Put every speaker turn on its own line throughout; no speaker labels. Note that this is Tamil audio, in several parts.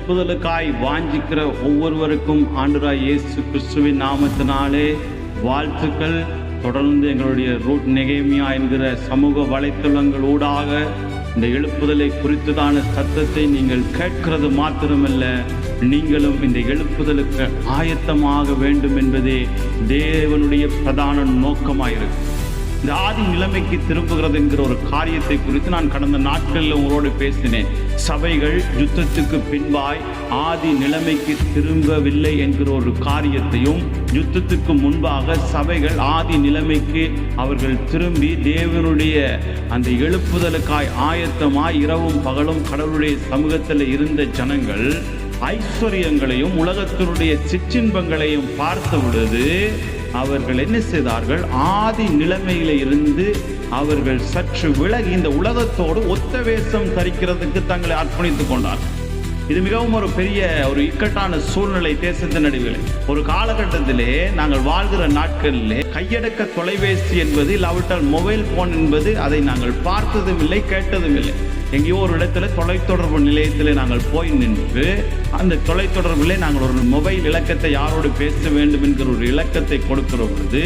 எழுப்புதலுக்காய் வாஞ்சிக்கிற ஒவ்வொருவருக்கும் ஆண்டவராய் இயேசு கிறிஸ்துவின் நாமத்தினாலே வாழ்த்துக்கள். தொடர்ந்து எங்களுடைய ரூட் நெகேமியா என்கிற சமூக வலைத்தளங்கள் ஊடாக இந்த எழுப்புதலை குறித்ததான சத்தத்தை நீங்கள் கேட்கிறது மாத்திரமல்ல, நீங்களும் இந்த எழுப்புதலுக்கு ஆயத்தமாக வேண்டும் என்பதே தேவனுடைய பிரதான நோக்கமாயிருக்கு. இந்த ஆதி நிலைமைக்கு திரும்புகிறது என்கிற ஒரு காரியத்தை குறித்து நான் கடந்த நாட்களில் உங்களோடு பேசினேன். சபைகள் யுத்தத்துக்கு பின்பாய் ஆதி நிலைமைக்கு திரும்பவில்லை என்கிற ஒரு காரியத்தையும், யுத்தத்துக்கு முன்பாக சபைகள் ஆதி நிலைமைக்கு அவர்கள் திரும்பி தேவனுடைய அந்த எழுப்புதலுக்காய் ஆயத்தமாய் இரவும் பகலும் கடவுளுடைய சமூகத்தில் இருந்த ஜனங்கள் ஐஸ்வர்யங்களையும் உலகத்தினுடைய சிற்றின்பங்களையும் பார்த்த பொழுது அவர்கள் என்ன செய்தார்கள்? ஆதி நிலைமையில இருந்து அவர்கள் சற்று விலகி இந்த உலகத்தோடு ஒத்த வேஷம் தரிக்கிறதுக்கு தங்களை அர்ப்பணித்துக் கொண்டார்கள். இது மிகவும் ஒரு பெரிய ஒரு இக்கட்டான சூழ்நிலை தேசத்தின் நடுவில். ஒரு காலகட்டத்திலே நாங்கள் வாழ்கிற நாட்களிலே கையடக்க தொலைபேசி என்பது, இல்லாவிட்டால் மொபைல் போன் என்பது, அதை நாங்கள் பார்த்ததும் இல்லை, கேட்டதும் இல்லை. எங்கேயோ ஒரு இடத்துல தொலைத்தொடர்பு நிலையத்தில் நாங்கள் போய் நின்று அந்த தொலைத்தொடர்பிலே நாங்கள் ஒரு மொபைல் இலக்கத்தை யாரோடு பேச வேண்டும் என்கிற ஒரு இலக்கத்தை கொடுக்கிற பொழுது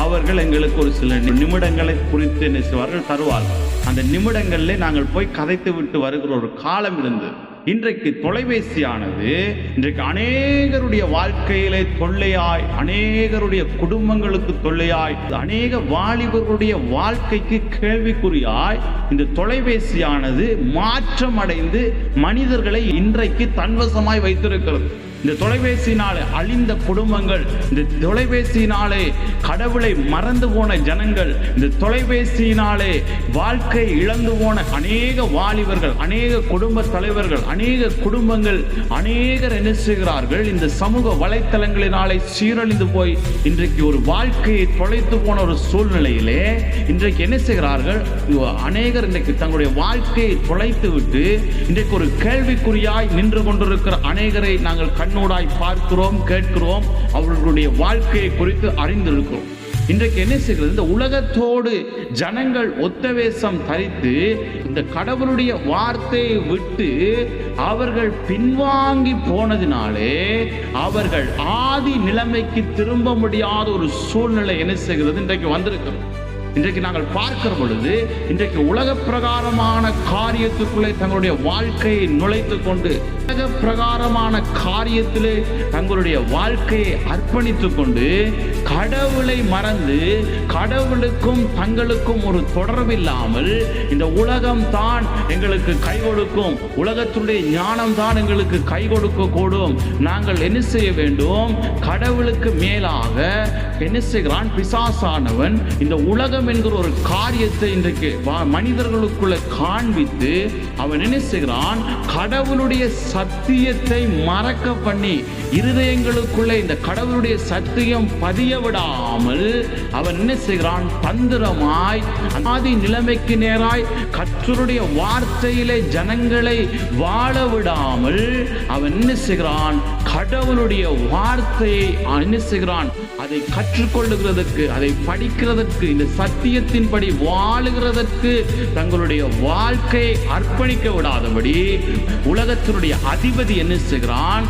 அவர்கள் எங்களுக்கு ஒரு சில நிமிடங்களை குறித்து என்ன செய்வார்கள்? தருவார்கள். அந்த நிமிடங்களிலே நாங்கள் போய் கதைத்து விட்டு வருகிற ஒரு காலம் இருந்தது. இன்றைக்கு தொலைபேசியானது இன்றைக்கு அநேகருடைய வாழ்க்கையிலே தொல்லையாய், அநேகருடைய குடும்பங்களுக்கு தொல்லையாய், அநேக வாலிபர்களுடைய வாழ்க்கைக்கு கேள்விக்குறியாய் இந்த தொலைபேசியானது மாற்றம் அடைந்து மனிதர்களை இன்றைக்கு தன்வசமாய் வைத்திருக்கிறது. இந்த தொலைபேசியினாலே அழிந்த குடும்பங்கள், இந்த தொலைபேசியினாலே கடவுளை மறந்து போன ஜனங்கள், இந்த தொலைபேசியினாலே வாழ்க்கை இழந்து போன அநேக வாலிபர்கள், அநேக குடும்ப தலைவர்கள், அநேக குடும்பங்கள், அநேகர் என்ன செய்கிறார்கள்? இந்த சமூக வலைத்தளங்களினாலே சீரழிந்து போய் இன்றைக்கு ஒரு வாழ்க்கையை தொலைத்து போன ஒரு சூழ்நிலையிலே இன்றைக்கு என்ன செய்கிறார்கள்? அநேகர் இன்றைக்கு தங்களுடைய வாழ்க்கையை தொலைத்து விட்டு இன்றைக்கு ஒரு கேள்விக்குறியாய் நின்று கொண்டிருக்கிற அநேகரை நாங்கள் கண்ணூடாய் பார்க்கிறோம், கேட்கிறோம், அவர்களுடைய வாழ்க்கையை குறித்து அறிந்திருக்கிறோம். இன்றைக்கு என்ன செய்கிறது? இந்த உலகத்தோடு ஜனங்கள் ஒத்த வேஷம் தரித்து இந்த கடவுளுடைய வார்த்தையை விட்டு அவர்கள் பின்வாங்கி போனதினாலே அவர்கள் ஆதி நிலைமைக்கு திரும்ப முடியாத ஒரு சூழ்நிலை என்ன செய்கிறது? இன்றைக்கு வந்திருக்கிறோம். இன்றைக்கு நாங்கள் பார்க்கிற பொழுது இன்றைக்கு உலக பிரகாரமான காரியத்துக்குள்ளே தங்களுடைய வாழ்க்கையை நுழைத்து கொண்டு உலக பிரகாரமான காரியத்திலே தங்களுடைய வாழ்க்கையை அர்ப்பணித்துக் கொண்டு கடவுளை மறந்து கடவுளுக்கும் தங்களுக்கும் ஒரு தொடர்பில்லாமல் இந்த உலகம் தான் எங்களுக்கு கை கொடுக்கும், உலகத்துடைய ஞானம் தான் எங்களுக்கு கை கொடுக்க கூடும், நாங்கள் என்ன செய்ய வேண்டும்? கடவுளுக்கு மேலாக என்ன செய்கிறான்? பிசாசானவன் இந்த உலகம் என்கிற ஒரு காரியத்தை இன்றைக்கு மனிதர்களுக்குள்ள காண்பித்து அவன் என்ன செய்கிறான்? கடவுளுடைய சத்தியத்தை மறக்க பண்ணி இருதயங்களுக்குள்ளே இந்த கடவுளுடைய சத்தியம் பதிய விடாமல் அவன் என்ன செய்கிறான்? தந்திரமாய் ஆதி நிலைமைக்கு நேராய் கர்த்தருடைய வார்த்தையிலே ஜனங்களை வாழ விடாமல் அவன் என்ன செய்கிறான்? கடவுளுடைய வார்த்தையை என்ன செய்கிறான்? அதை கற்றுக்கொள்ளுகிறதற்கு, அதை படிக்கிறதற்கு, இந்த சத்தியத்தின்படி வாழுகிறதற்கு தங்களுடைய வாழ்க்கையை அர்ப்பணிக்க விடாதபடி உலகத்தினுடைய அதிபதி என்ன செய்கிறான்?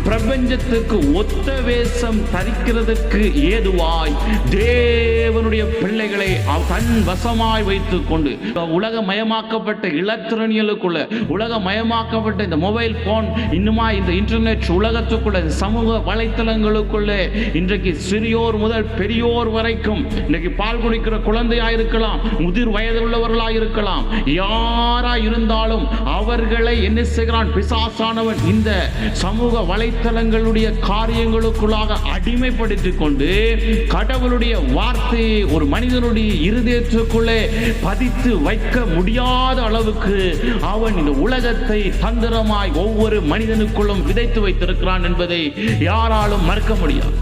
பிரபஞ்சத்துக்கு ஒத்த வேஷம் தரிக்கிறதற்கு ஏதுவாய் தேவனுடைய பிள்ளைகளை தன் வசமாய் வைத்துக் கொண்டு உலகமயமாக்கப்பட்ட இலத்திரனியலுக்குள்ள, உலகமயமாக்கப்பட்ட இந்த மொபைல் போன், இன்னுமா இந்த இன்டர்நெட் உலகத்துக்குள்ள, சமூக வலைத்தளங்களுக்குள்ளே இன்றைக்கு சிறியோர் முதல் பெரியோர் வரைக்கும் இன்றைக்கு பால் குடிக்கிற குழந்தையாயிருக்கலாம், முதிர் வயது உள்ளவர்களாயிருக்கலாம், யாராய் இருந்தாலும் அவர்களை என்ன செய்கிறான்? பிசாசானவன் இந்த சமூக வலைத்தளங்களுடைய காரியங்களுக்குள்ளாக அடிமைப்படுத்திக் கொண்டு கடவுளுடைய வார்த்தையை ஒரு மனிதனுடைய இருதயத்துக்குள்ளே பதித்து வைக்க முடியாத அளவுக்கு அவன் இந்த உலகத்தை தந்திரமாய் ஒவ்வொரு மனிதனுக்குள்ளும் விதைத்து வைத்திருக்கிறான் என்பதை யாராலும் மறுக்க முடியாது.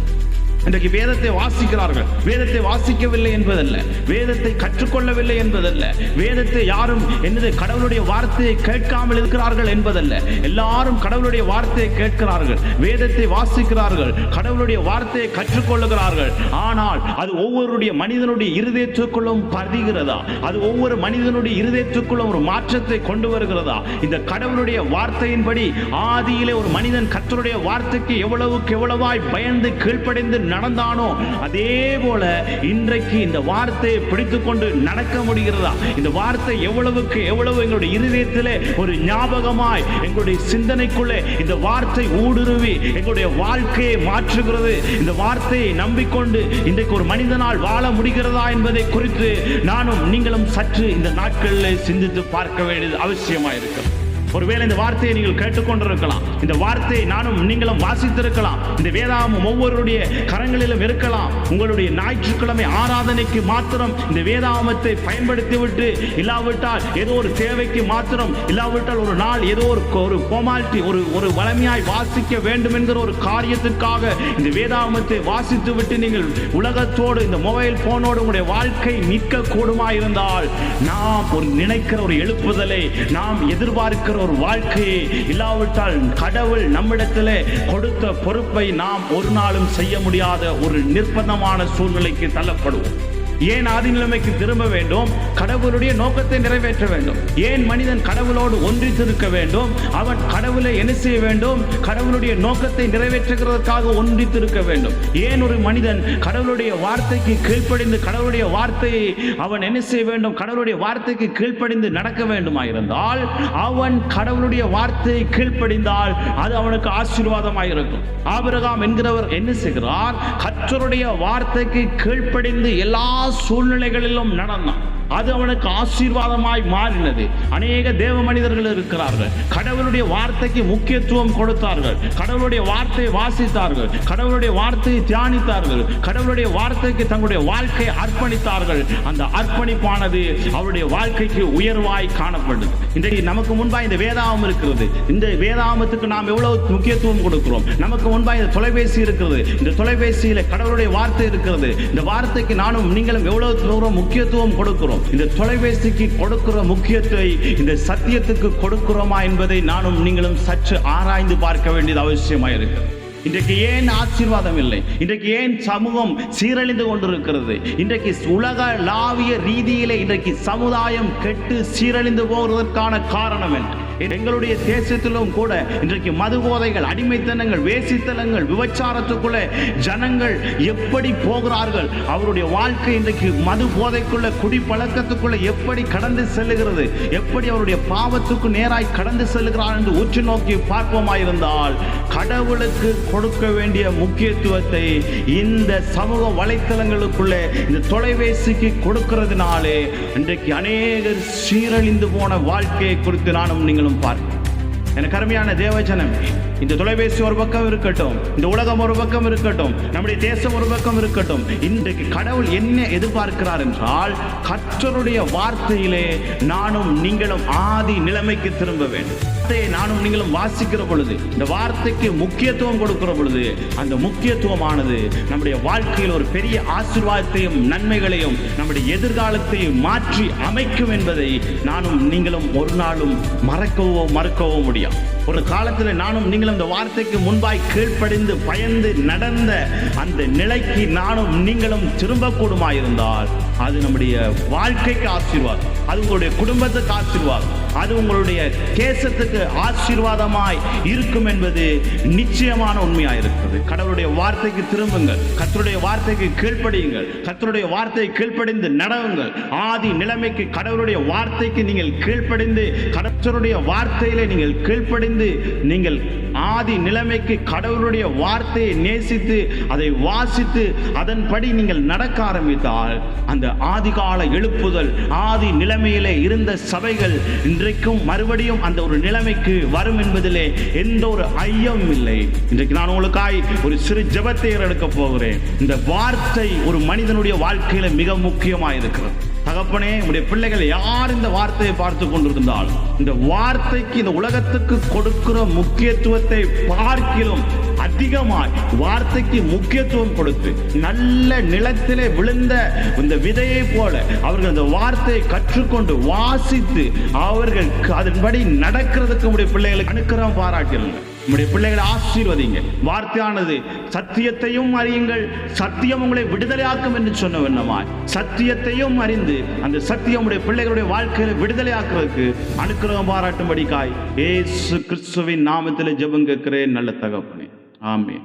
இன்றைக்கு வேதத்தை வாசிக்கிறார்கள். வேதத்தை வாசிக்கவில்லை என்பதல்ல, வேதத்தை கற்றுக்கொள்ளவில்லை என்பதல்ல, வேதத்தை யாரும் என்னது கடவுளுடைய வார்த்தையை கேட்காமல் இருக்கிறார்கள் என்பதல்ல. எல்லாரும் கடவுளுடைய வார்த்தையை கேட்கிறார்கள், வேதத்தை வாசிக்கிறார்கள், கடவுளுடைய வார்த்தையை கற்றுக்கொள்ளுகிறார்கள். ஆனால் அது ஒவ்வொருடைய மனிதனுடைய இருதயத்துக்குள்ளும் பதிகிறதா? அது ஒவ்வொரு மனிதனுடைய இருதயத்துக்குள்ளும் ஒரு மாற்றத்தை கொண்டு வருகிறதா? இந்த கடவுளுடைய வார்த்தையின்படி ஆதியிலே ஒரு மனிதன் கர்த்தருடைய வார்த்தைக்கு எவ்வளவுக்கு எவ்வளவாய் பயந்து கீழ்ப்படிந்து நடந்தானோ, அதே போல இன்றைக்கு இந்த வார்த்தையை பிடித்துக் கொண்டு நடக்க முடிகிறதா? இந்த வார்த்தை எவ்வளவுக்கு எவ்வளவு எங்களுடைய இருதயத்திலே ஒரு ஞாபகமாய் எங்களுடைய சிந்தனைக்குள்ளே இந்த வார்த்தை ஊடுருவி எங்களுடைய வாழ்க்கையை மாற்றுகிறது. இந்த வார்த்தையை நம்பிக்கொண்டு இன்றைக்கு ஒரு மனிதனால் வாழ முடிகிறதா என்பதை குறித்து நானும் நீங்களும் சற்று இந்த நாட்களில் சிந்தித்து பார்க்க வேண்டியது அவசியமாயிருக்கிறது. ஒருவேளை இந்த வார்த்தையை நீங்கள் கேட்டுக்கொண்டிருக்கலாம், இந்த வார்த்தையை நானும் நீங்களும் வாசித்திருக்கலாம், இந்த வேதாகமம் ஒவ்வொருடைய கரங்களிலும் இருக்கலாம். உங்களுடைய ஞாயிற்றுக்கிழமை ஆராதனைக்கு மாத்திரம் இந்த வேதாகமத்தை பயன்படுத்திவிட்டு, இல்லாவிட்டால் ஏதோ ஒரு தேவைக்கு மாத்திரம், இல்லாவிட்டால் ஒரு நாள் ஏதோ ஒரு ஃபார்மாலிட்டி, ஒரு வளமையாய் வாசிக்க வேண்டும் என்கிற ஒரு காரியத்திற்காக இந்த வேதாகமத்தை வாசித்து விட்டு நீங்கள் உலகத்தோடு இந்த மொபைல் போனோடு உங்களுடைய வாழ்க்கை நிற்க கூடுமாயிருந்தால், நாம் ஒரு நினைக்கிற ஒரு எழுப்புதலை, நாம் எதிர்பார்க்கிற ஒரு வாழ்க்கையை, இல்லாவிட்டால் கடவுள் நம்மிடத்திலே கொடுத்த பொறுப்பை நாம் ஒரு நாளும் செய்ய முடியாத ஒரு நிர்பந்தமான சூழ்நிலைக்கு தள்ளப்படுவோம். ஏன் ஆதி நிலைமைக்கு திரும்ப வேண்டும்? கடவுளுடைய நோக்கத்தை நிறைவேற்ற வேண்டும். ஏன் மனிதன் கடவுளோடு ஒன்றித்திருக்க வேண்டும்? அவன் கடவுளை என்ன செய்ய வேண்டும்? கடவுளுடைய நோக்கத்தை நிறைவேற்றுகிறதற்காக ஒன்றித்திருக்க வேண்டும். ஏன் ஒரு மனிதன் கடவுளுடைய வார்த்தைக்கு கீழ்ப்படிந்து கடவுளுடைய வார்த்தையை அவன் என்ன செய்ய வேண்டும்? கடவுளுடைய வார்த்தைக்கு கீழ்ப்படிந்து நடக்க வேண்டுமாயிருந்தால், அவன் கடவுளுடைய வார்த்தையை கீழ்ப்படிந்தால் அது அவனுக்கு ஆசீர்வாதமாக இருக்கும். ஆபிரகாம் என்கிறவர் என்ன செய்கிறார்? கர்த்தருடைய வார்த்தைக்கு கீழ்ப்படிந்து எல்லா சூழ்நிலைகளிலும் நடந்தான். அது அவனுக்கு ஆசீர்வாதமாய் மாறினது. அநேக தேவ மனிதர்கள் இருக்கிறார்கள், கடவுளுடைய வார்த்தைக்கு முக்கியத்துவம் கொடுத்தார்கள், கடவுளுடைய வார்த்தையை வாசித்தார்கள், கடவுளுடைய வார்த்தையை தியானித்தார்கள், கடவுளுடைய வார்த்தைக்கு தங்களுடைய வாழ்க்கையை அர்ப்பணித்தார்கள். அந்த அர்ப்பணிப்பானது அவருடைய வாழ்க்கைக்கு உயர்வாய் காணப்படுது. இன்றைக்கு நமக்கு முன்பாக இந்த வேதாகமம் இருக்கிறது. இந்த வேதாகமத்துக்கு நாம் எவ்வளவு முக்கியத்துவம் கொடுக்கிறோம்? நமக்கு முன்பாக இந்த தொலைபேசி இருக்கிறது. இந்த தொலைபேசியில கடவுளுடைய வார்த்தை இருக்கிறது. இந்த வார்த்தைக்கு நானும் நீங்களும் எவ்வளவு தூரம் முக்கியத்துவம் கொடுக்கிறோம்? இந்த தொலைபேசிக்கு கொடுக்கிற முக்கியத்தை இந்த சத்தியத்துக்கு கொடுக்கிறோமா என்பதை நானும் நீங்களும் சற்று ஆராய்ந்து பார்க்க வேண்டியது அவசியமாயிருக்கு. இன்றைக்கு ஏன் ஆசீர்வாதம் இல்லை? இன்றைக்கு ஏன் சமூகம் சீரழிந்து கொண்டிருக்கிறது? இன்றைக்கு உலகளாவிய ரீதியிலே இன்றைக்கு சமுதாயம் கெட்டு சீரழிந்து போவதற்கான காரணம் என்ன? எங்களுடைய தேசத்திலும் கூட இன்றைக்கு மது போதைகள், அடிமைத்தனங்கள், வேசித்தனங்கள், விபச்சாரத்துக்குள்ளே ஜனங்கள் எப்படி போகிறார்கள்? அவருடைய வாழ்க்கை இன்றைக்கு மது போதைக்குள்ள, குடி பழக்கத்துக்குள்ள எப்படி கடந்து செல்லுகிறது? எப்படி அவருடைய பாவத்துக்கு நேராய் கடந்து செல்லுகிறார் என்று உற்று நோக்கி பார்ப்போமாயிருந்தால், கடவுளுக்கு கொடுக்க வேண்டிய முக்கியத்துவத்தை இந்த சமூக வலைத்தளங்களுக்குள்ளே, இந்த தொலைபேசிக்கு கொடுக்கிறதுனாலே இன்றைக்கு அநேகர் சீரழிந்து போன வாழ்க்கையை குறித்து நானும் நீங்களும் பார்க்க. எனக்கு அருமையான தேவஜனம், இந்த தொலைபேசி ஒரு பக்கம் இருக்கட்டும், இந்த உலகம் ஒரு பக்கம் இருக்கட்டும், நம்முடைய தேசம் ஒரு பக்கம் இருக்கட்டும், இன்றைக்கு கடவுள் என்ன எதிர்பார்க்கிறார் என்றால், கர்த்தருடைய வார்த்தையிலே நானும் நீங்களும் ஆதி நிலைமைக்கு திரும்ப வேண்டும். நானும் நீங்களும் வாசிக்கிற பொழுது, இந்த வார்த்தைக்கு முக்கியத்துவம் கொடுக்கிற பொழுது, அந்த முக்கியத்துவமானது நம்முடைய வாழ்க்கையில் ஒரு பெரிய ஆசீர்வாதத்தையும் நன்மைகளையும் நம்முடைய எதிர்காலத்தையும் மாற்றி அமைக்கும் என்பதை நானும் நீங்களும் ஒரு நாளும் மறக்கவோ முடியாது. ஒரு காலத்தில் நானும் நீங்களும் இந்த வார்த்தைக்கு முன்பாய் கீழ்ப்படிந்து பயந்து நடந்த அந்த நிலைக்கு நானும் நீங்களும் திரும்பக்கூடுமாயிருந்தால், அது நம்முடைய வாழ்க்கைக்கு ஆசீர்வாதம், அது உங்களுடைய குடும்பத்துக்கு ஆசீர்வாதம், அது உங்களுடைய தேசத்துக்கு ஆசீர்வாதமாய் இருக்கும் என்பது நிச்சயமான உண்மையாக இருக்கிறது. கடவுளுடைய வார்த்தைக்கு திரும்புங்கள், கர்த்தருடைய வார்த்தைக்கு கீழ்ப்படியுங்கள், கர்த்தருடைய வார்த்தையை கீழ்ப்படிந்து நடவுங்கள். ஆதி நிலைமைக்கு கடவுளுடைய வார்த்தைக்கு நீங்கள் கீழ்ப்படிந்து, கர்த்தருடைய வார்த்தையிலே நீங்கள் கீழ்ப்படிந்து, நீங்கள் ஆதி நிலைமைக்கு கடவுளுடைய வார்த்தையை நேசித்து அதை வாசித்து அதன்படி நீங்கள் நடக்க ஆரம்பித்தால், அந்த ஆதிகால எழுப்புதல், ஆதி நிலைமையிலே இருந்த சபைகள் இன்றைக்கும் மறுபடியும் அந்த ஒரு நிலைமைக்கு வரும் என்பதிலே எந்த ஒரு ஐயம் இல்லை. இன்றைக்கு நான் உங்களுக்காய் ஒரு சிறு ஜெபத்தை எடுக்க போகிறேன். இந்த வார்த்தை ஒரு மனிதனுடைய வாழ்க்கையில மிக முக்கியமாக இருக்கிறது. தகப்பனே, உடைய பிள்ளைகள் யார் இந்த வார்த்தையை பார்த்து கொண்டிருந்தால் இந்த வார்த்தைக்கு, இந்த உலகத்துக்கு கொடுக்கிற முக்கியத்துவத்தை பார்க்கிலும் அதிகமாய் வார்த்தைக்கு முக்கியத்துவம் கொடுத்து நல்ல நிலத்திலே விழுந்த இந்த விதையை போல அவர்கள் இந்த வார்த்தையை கற்றுக்கொண்டு வாசித்து அவர்கள் அதன்படி நடக்கிறதுக்கு உடைய பிள்ளைகளுக்கு அனுக்கிரகம் பாராட்டிடுங்க. உங்களுடைய பிள்ளைகளை ஆசீர்வதிங்க. வார்த்தையானது சத்தியத்தையும் அறியுங்கள், சத்தியம் உங்களை விடுதலையாக்கும் என்று சொன்ன வண்ணமாய் சத்தியத்தையும் அறிந்து அந்த சத்தியம் உடைய பிள்ளைகளுடைய வாழ்க்கையில விடுதலையாக்குறதுக்கு அனுக்கிரகம் பாராட்டும்படிக்காய் இயேசு கிறிஸ்துவின் நாமத்தில் ஜெபம் கேட்கிறேன் நல்ல தகப்பனே. ஆமென்.